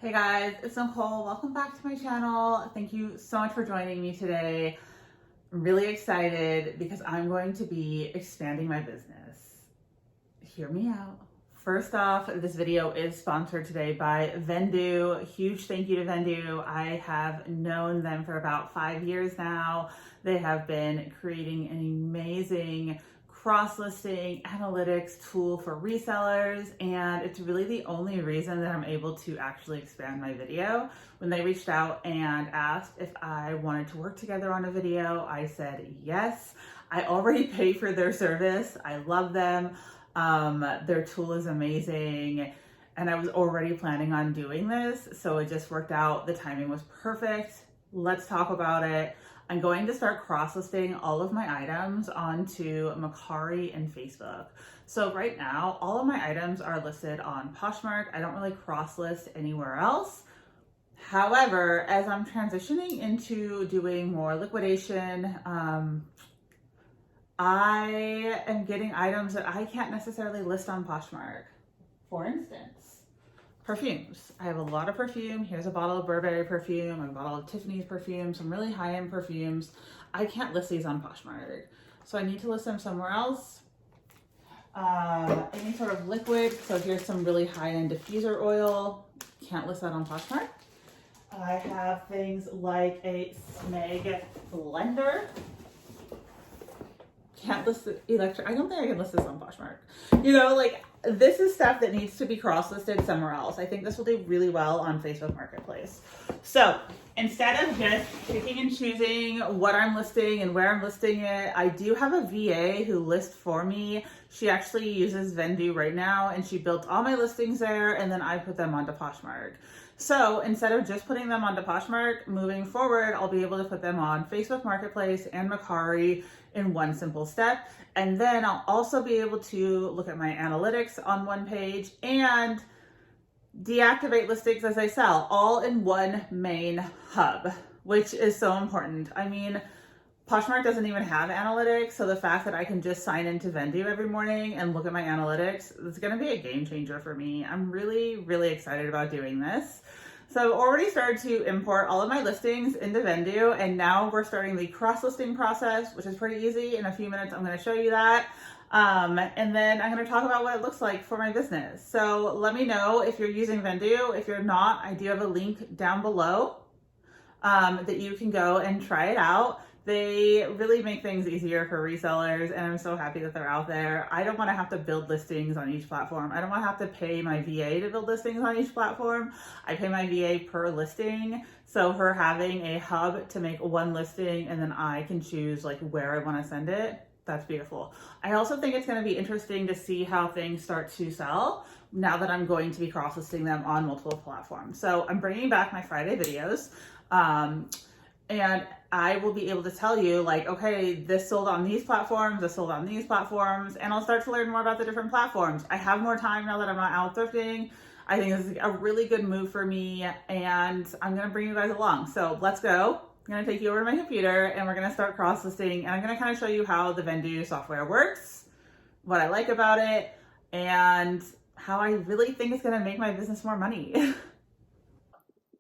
Hey guys, it's Nicole. Welcome back to my channel. Thank you so much for joining me today. I'm really excited because I'm going to be expanding my business. Hear me out. First off, this video is sponsored today by Vendoo. Huge thank you to Vendoo. I have known them for about 5 years now. They have been creating an amazing cross-listing analytics tool for resellers, and it's really the only reason that I'm able to actually expand my video. When they reached out and asked if I wanted to work together on a video, I said yes. I already pay for their service. I love them. Their tool is amazing, and I was already planning on doing this, so it just worked out. The timing was perfect. Let's talk about it. I'm going to start cross-listing all of my items onto Mercari and Facebook. So right now, all of my items are listed on Poshmark. I don't really cross-list anywhere else. However, as I'm transitioning into doing more liquidation, I am getting items that I can't necessarily list on Poshmark. For instance, perfumes. I have a lot of perfume. Here's a bottle of Burberry perfume, a bottle of Tiffany's perfume, some really high-end perfumes. I can't list these on Poshmark, so I need to list them somewhere else. Any sort of liquid. So here's some really high-end diffuser oil. Can't list that on Poshmark. I have things like a Smeg blender. Can't list the electric. I don't think I can list this on Poshmark. Like, this is stuff that needs to be cross-listed somewhere else. I think this will do really well on Facebook Marketplace. So instead of just picking and choosing what I'm listing and where I'm listing it, I do have a VA who lists for me. She actually uses Vendoo right now, and she built all my listings there, and then I put them onto Poshmark. So instead of just putting them onto Poshmark, moving forward, I'll be able to put them on Facebook Marketplace and Mercari in one simple step. And then I'll also be able to look at my analytics on one page and deactivate listings as I sell, all in one main hub, which is so important. I mean, Poshmark doesn't even have analytics, so the fact that I can just sign into Vendoo every morning and look at my analytics is going to be a game changer for me. I'm really, really excited about doing this. So I've already started to import all of my listings into Vendoo, and now we're starting the cross-listing process, which is pretty easy. In a few minutes, I'm going to show you that. And then I'm going to talk about what it looks like for my business. So let me know if you're using Vendoo. If you're not, I do have a link down below that you can go and try it out. They really make things easier for resellers, and I'm so happy that they're out there. I don't want to have to build listings on each platform. I don't want to have to pay my VA to build listings on each platform. I pay my VA per listing. So her having a hub to make one listing, and then I can choose like where I want to send it, that's beautiful. I also think it's going to be interesting to see how things start to sell now that I'm going to be cross-listing them on multiple platforms. So I'm bringing back my Friday videos. And I will be able to tell you, like, okay, this sold on these platforms, this sold on these platforms, and I'll start to learn more about the different platforms. I have more time now that I'm not out thrifting. I think this is a really good move for me, and I'm gonna bring you guys along. So let's go. I'm gonna take you over to my computer, and we're gonna start cross-listing, and I'm gonna kind of show you how the Vendoo software works, what I like about it, and how I really think it's gonna make my business more money.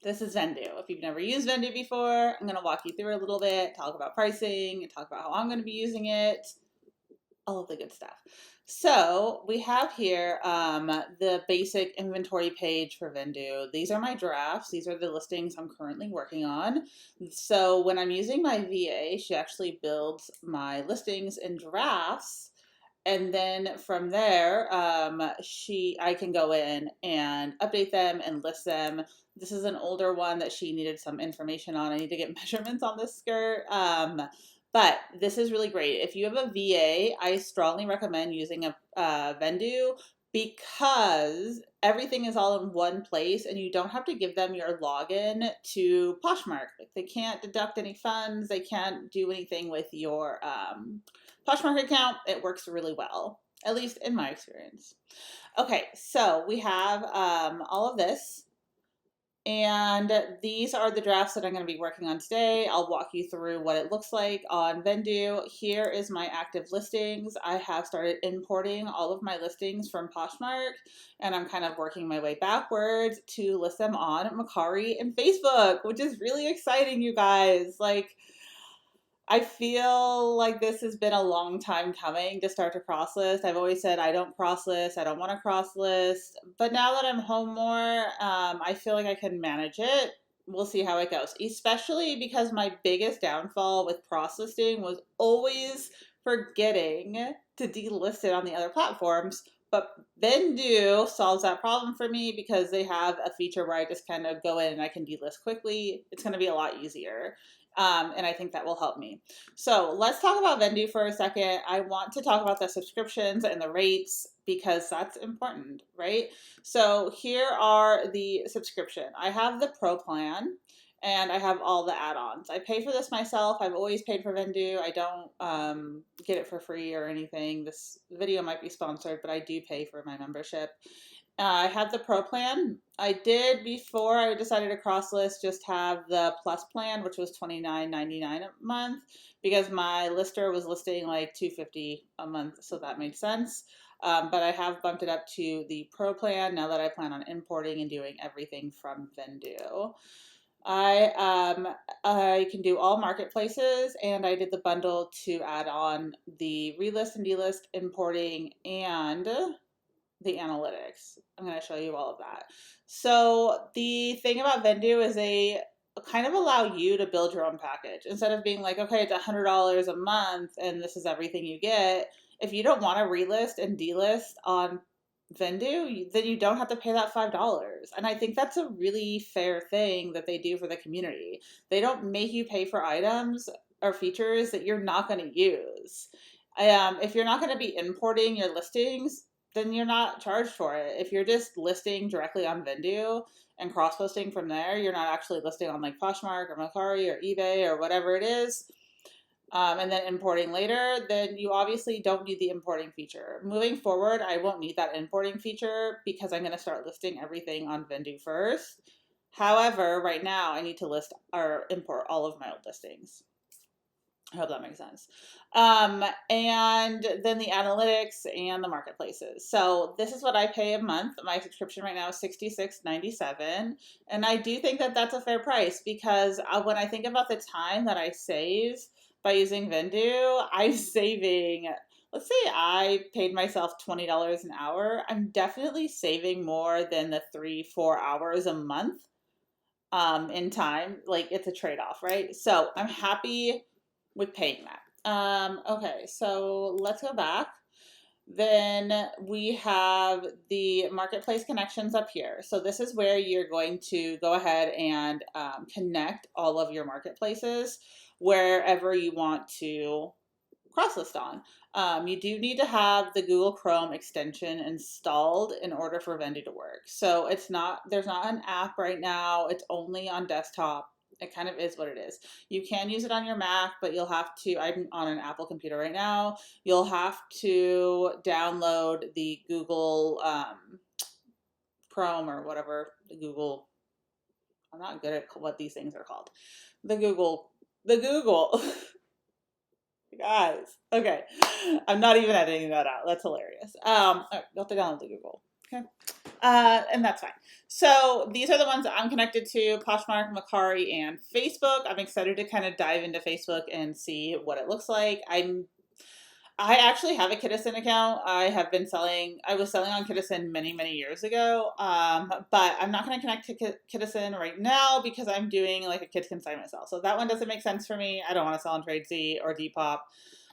This is Vendoo. If you've never used Vendoo before, I'm going to walk you through a little bit, talk about pricing, talk about how I'm going to be using it, all of the good stuff. So we have here the basic inventory page for Vendoo. These are my drafts. These are the listings I'm currently working on. So when I'm using my VA, she actually builds my listings in drafts. And then from there, I can go in and update them and list them. This is an older one that she needed some information on. I need to get measurements on this skirt. But this is really great. If you have a VA, I strongly recommend using a Vendoo because everything is all in one place and you don't have to give them your login to Poshmark. They can't deduct any funds. They can't do anything with your Poshmark account. It works really well, at least in my experience. Okay, so we have all of this. And these are the drafts that I'm going to be working on today. I'll walk you through what it looks like on Vendoo. Here is my active listings. I have started importing all of my listings from Poshmark, and I'm kind of working my way backwards to list them on Mercari and Facebook, which is really exciting, you guys. Like, I feel like this has been a long time coming to start to cross list. I've always said I don't cross list. I don't want to cross list. But now that I'm home more, I feel like I can manage it. We'll see how it goes. Especially because my biggest downfall with cross listing was always forgetting to delist it on the other platforms. But Vendoo solves that problem for me because they have a feature where I just kind of go in and I can delist quickly. It's going to be a lot easier. And I think that will help me. So let's talk about Vendoo for a second. I want to talk about the subscriptions and the rates because that's important, right? So here are the subscription. I have the Pro plan and I have all the add-ons. I pay for this myself. I've always paid for Vendoo. I don't get it for free or anything. This video might be sponsored, but I do pay for my membership. I have the Pro plan. I did, before I decided to cross list, just have the Plus plan, which was $29.99 a month because my lister was listing like $250 a month, so that made sense. But I have bumped it up to the Pro plan now that I plan on importing and doing everything from Vendoo. I can do all marketplaces, and I did the bundle to add on the relist and delist, importing, and the analytics. I'm going to show you all of that. So the thing about Vendoo is they kind of allow you to build your own package instead of being like, okay, it's $100 a month and this is everything you get. If you don't want to relist and delist on Vendoo, then you don't have to pay that $5. And I think that's a really fair thing that they do for the community. They don't make you pay for items or features that you're not going to use. If you're not going to be importing your listings, then you're not charged for it. If you're just listing directly on Vendoo and cross-posting from there, you're not actually listing on like Poshmark or Mercari or eBay or whatever it is, and then importing later, then you obviously don't need the importing feature. Moving forward, I won't need that importing feature because I'm going to start listing everything on Vendoo first. However, right now I need to list or import all of my old listings. I hope that makes sense. And then the analytics and the marketplaces. So this is what I pay a month. My subscription right now is $66.97. And I do think that that's a fair price because when I think about the time that I save by using Vendoo, I'm saving, let's say I paid myself $20 an hour. I'm definitely saving more than the 3-4 hours a month in time. Like, it's a trade-off, right? So I'm happy with paying that. Okay, so let's go back. Then we have the marketplace connections up here. So this is where you're going to go ahead and connect all of your marketplaces wherever you want to cross list on. You do need to have the Google Chrome extension installed in order for Vendoo to work. So there's not an app right now. It's only on desktop. It kind of is what it is. You can use it on your Mac, but you'll have to, I'm on an Apple computer right now, you'll have to download the Google Chrome or whatever, I'm not good at what these things are called. The Google. Guys, okay. I'm not even editing that out. That's hilarious. You'll have to download the Google. Okay. And that's fine. So these are the ones that I'm connected to: Poshmark, Mercari, and Facebook. I'm excited to kind of dive into Facebook and see what it looks like. I actually have a Kittison account. I was selling on Kittison many, many years ago. But I'm not going to connect to Kittison right now because I'm doing like a kids consignment sale. So that one doesn't make sense for me. I don't want to sell on Tradesy or Depop.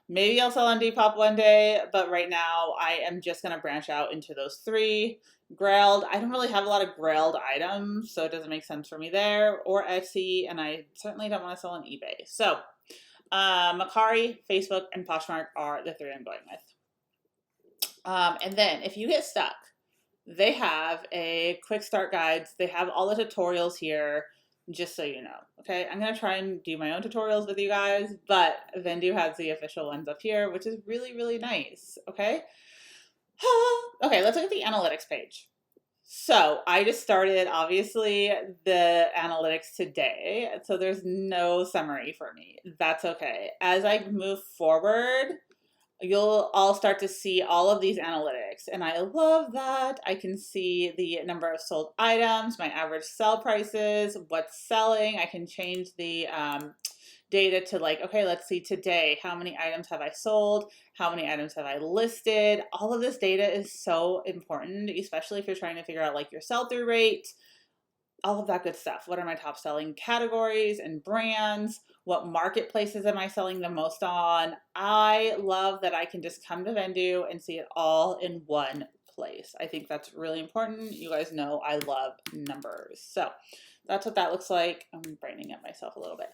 Maybe I'll sell on Depop one day, but right now I am just going to branch out into those three. Grailed, I don't really have a lot of Grailed items, so it doesn't make sense for me there, or Etsy, and I certainly don't want to sell on eBay. So Mercari, Facebook, and Poshmark are the three I'm going with. And then if you get stuck, they have a quick start guides. They have all the tutorials here, just so you know. Okay, I'm going to try and do my own tutorials with you guys, but Vendoo has the official ones up here, which is really, really nice. Okay. Okay, let's look at the analytics page. So I just started, obviously, the analytics today. So there's no summary for me. That's okay. As I move forward, you'll all start to see all of these analytics. And I love that. I can see the number of sold items, my average sell prices, what's selling. I can change the data to like, okay, let's see today, how many items have I sold? How many items have I listed? All of this data is so important, especially if you're trying to figure out like your sell-through rate, all of that good stuff. What are my top selling categories and brands? What marketplaces am I selling the most on? I love that I can just come to Vendoo and see it all in one place. I think that's really important. You guys know I love numbers. So that's what that looks like. I'm braining it myself a little bit.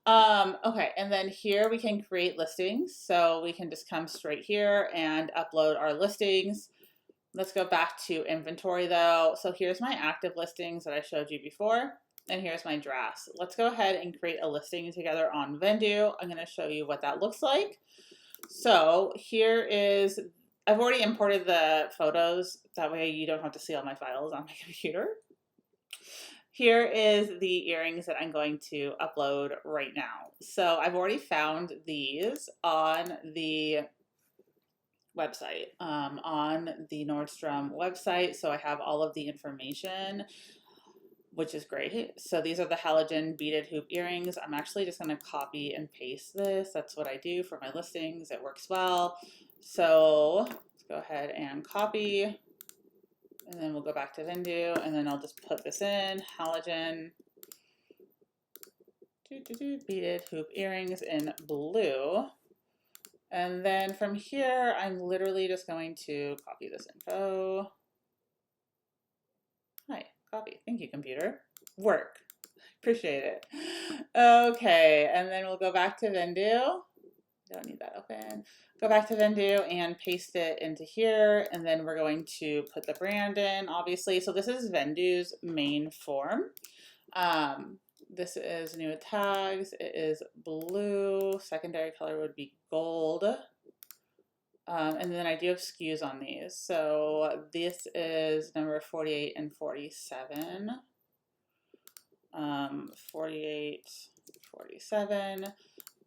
Okay, and then here we can create listings. So we can just come straight here and upload our listings. Let's go back to inventory though. So here's my active listings that I showed you before, and here's my drafts. Let's go ahead and create a listing together on Vendoo. I'm going to show you what that looks like. So here is, I've already imported the photos. That way you don't have to see all my files on my computer. Here is the earrings that I'm going to upload right now. So I've already found these on the website, on the Nordstrom website. So I have all of the information, which is great. So these are the halogen beaded hoop earrings. I'm actually just going to copy and paste this. That's what I do for my listings. It works well. So let's go ahead and copy, and then we'll go back to Vendoo, and then I'll just put this in, halogen beaded hoop earrings in blue. And then from here, I'm literally just going to copy this info. Hi, copy. Thank you, computer. Work. Appreciate it. Okay, and then we'll go back to Vendoo. Don't need that open. Go back to Vendoo and paste it into here, and then we're going to put the brand in, obviously. So this is Vendoo's main form. This is new tags. It is blue. Secondary color would be gold. And then I do have SKUs on these. So this is number 48 and 47. 48, 47.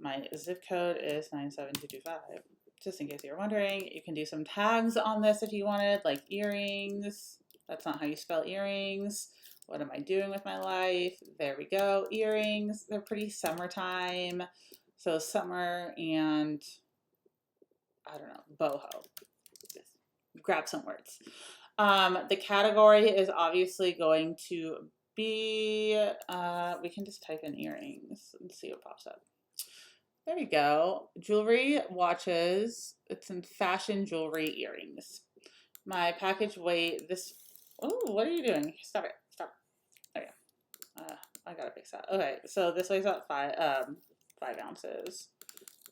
My zip code is 97225. Just in case you're wondering, you can do some tags on this if you wanted, like earrings. That's not how you spell earrings. What am I doing with my life? There we go. Earrings. They're pretty summertime. So summer and, I don't know, boho. Just grab some words. The category is obviously going to be, we can just type in earrings and see what pops up. There we go. Jewelry, watches. It's in fashion jewelry earrings. My package weight, this, oh, what are you doing? Stop it. Stop. There you go. I gotta fix that. Okay, so this weighs about 5 ounces.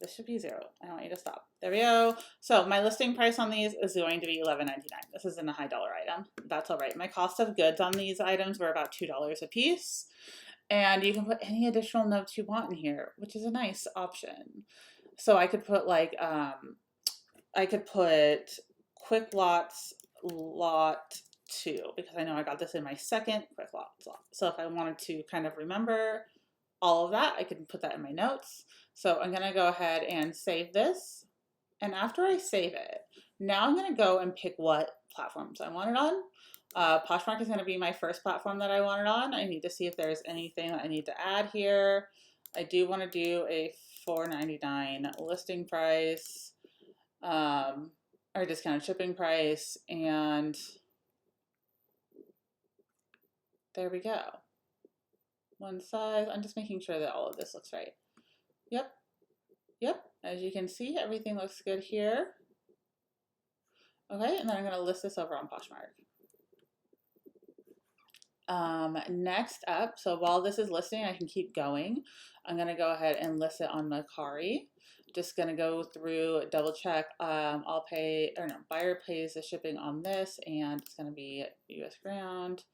This should be 0. I don't want you to stop. There we go. So my listing price on these is going to be $11.99. This isn't a high dollar item. That's all right. My cost of goods on these items were about $2 a piece. And you can put any additional notes you want in here, which is a nice option. So I could put like, I could put quick lots, lot 2, because I know I got this in my second quick lots lot. So if I wanted to kind of remember all of that, I can put that in my notes. So I'm going to go ahead and save this. And after I save it, now I'm going to go and pick what platforms I want it on. Poshmark is going to be my first platform that I want it on. I need to see if there's anything that I need to add here. I do want to do a $4.99 listing price, or discounted shipping price, and there we go. One size. I'm just making sure that all of this looks right. Yep. Yep. As you can see, everything looks good here. Okay, and then I'm going to list this over on Poshmark. Next up, so while this is listing, I can keep going. I'm going to go ahead and list it on Mercari. Just going to go through, double check. I'll pay, or no, buyer pays the shipping on this, and it's going to be US ground.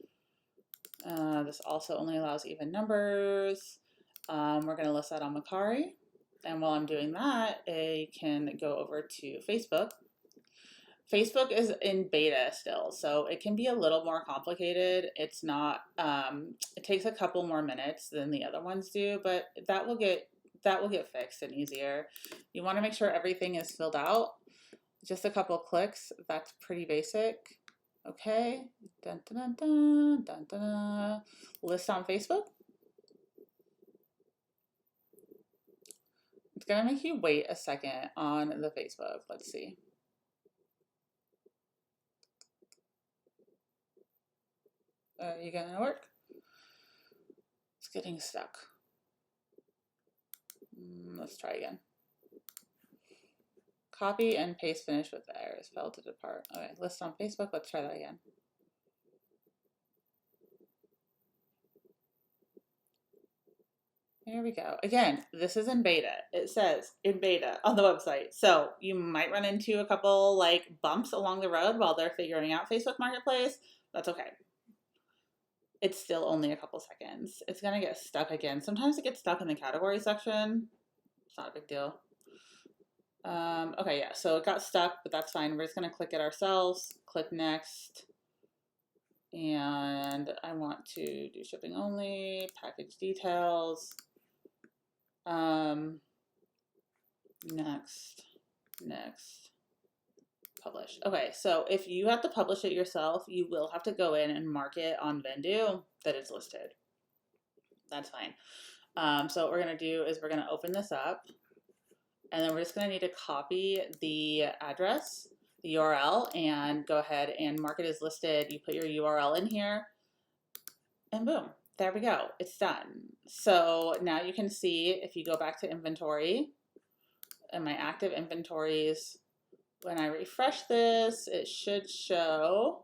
This also only allows even numbers. We're going to list that on Mercari. And while I'm doing that, I can go over to Facebook. Facebook is in beta still, so it can be a little more complicated. It's not, it takes a couple more minutes than the other ones do, but that will get fixed and easier. You want to make sure everything is filled out. Just a couple clicks. That's pretty basic. Okay. Dun, dun, dun, dun, dun, dun. List on Facebook. It's gonna make you wait a second on the Facebook. Let's see. You gonna work? It's getting stuck. Let's try again. Copy and paste finish with the errors. Failed to depart. Okay, list on Facebook. Let's try that again. Here we go. Again, this is in beta. It says in beta on the website. So you might run into a couple like bumps along the road while they're figuring out Facebook Marketplace. That's okay. It's still only a couple seconds. It's gonna get stuck again. Sometimes it gets stuck in the category section. It's not a big deal. Okay, yeah, so it got stuck, but that's fine. We're just gonna click it ourselves, click next. And I want to do shipping only, package details. Next, publish. Okay, so if you have to publish it yourself, you will have to go in and mark it on Vendoo that it's listed. That's fine. So what we're gonna do is we're gonna open this up, and then we're just gonna need to copy the address, the URL, and go ahead and mark it as listed. You put your URL in here, and boom, there we go. It's done. So now you can see if you go back to inventory and my active inventories, when I refresh this, it should show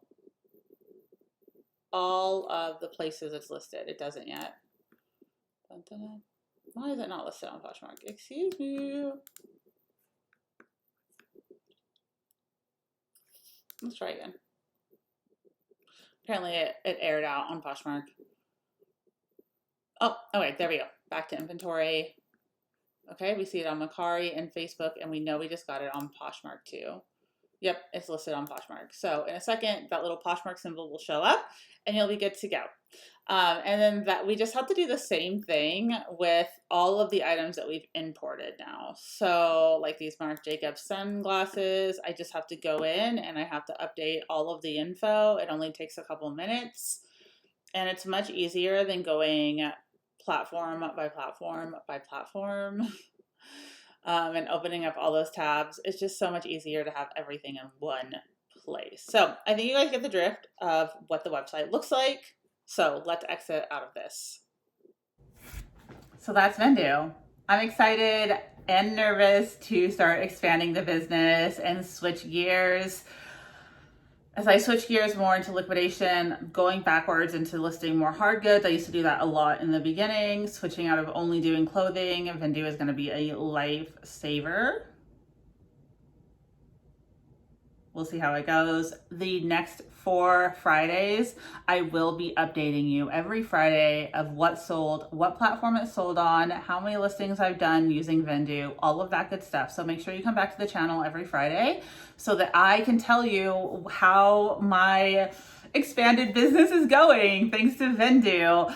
all of the places it's listed. It doesn't yet. Dun, dun, dun. Why is it not listed on Poshmark? Excuse me. Let's try again. Apparently it aired out on Poshmark. Oh, okay, there we go. Back to inventory. Okay, we see it on Mercari and Facebook, and we know we just got it on Poshmark too. Yep, it's listed on Poshmark. So in a second, that little Poshmark symbol will show up, and you'll be good to go. And then that we just have to do the same thing with all of the items that we've imported now. So like these Marc Jacobs sunglasses, I just have to go in and I have to update all of the info. It only takes a couple minutes, and it's much easier than going platform by platform by platform and opening up all those tabs. It's just so much easier to have everything in one place. So I think you guys get the drift of what the website looks like. So let's exit out of this. So that's Vendoo. I'm excited and nervous to start expanding the business and switch gears. As I switch gears more into liquidation, going backwards into listing more hard goods. I used to do that a lot in the beginning. Switching out of only doing clothing, Vendoo is going to be a lifesaver. We'll see how it goes. The next 4 Fridays, I will be updating you every Friday of what sold, what platform it sold on, how many listings I've done using Vendoo, all of that good stuff. So make sure you come back to the channel every Friday so that I can tell you how my expanded business is going thanks to Vendoo.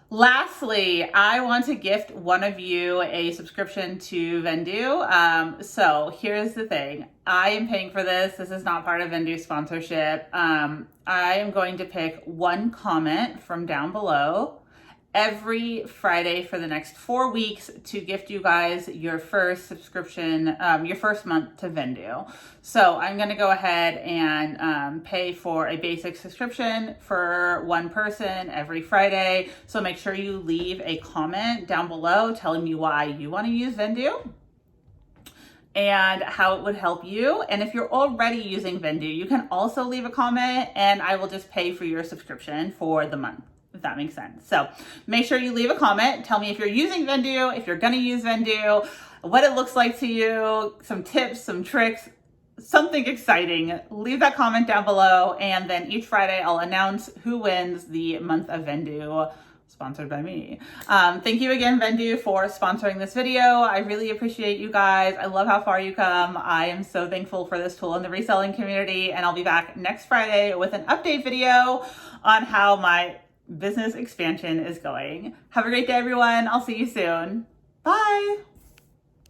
Lastly, I want to gift one of you a subscription to Vendoo. So here's the thing. I am paying for this. This is not part of Vendoo sponsorship. I am going to pick one comment from down below every Friday for the next 4 weeks to gift you guys your first subscription, your first month to Vendoo. So I'm going to go ahead and pay for a basic subscription for one person every Friday. So make sure you leave a comment down below telling me why you want to use Vendoo and how it would help you. And if you're already using Vendoo, you can also leave a comment and I will just pay for your subscription for the month, if that makes sense. So make sure you leave a comment. Tell me if you're using Vendoo, if you're gonna use Vendoo, what it looks like to you, some tips, some tricks, something exciting. Leave that comment down below, and then each Friday I'll announce who wins the month of Vendoo sponsored by me. Thank you again, Vendoo, for sponsoring this video. I really appreciate you guys. I love how far you come. I am so thankful for this tool in the reselling community, and I'll be back next Friday with an update video on how my business expansion is going. Have a great day, everyone. I'll see you soon. Bye.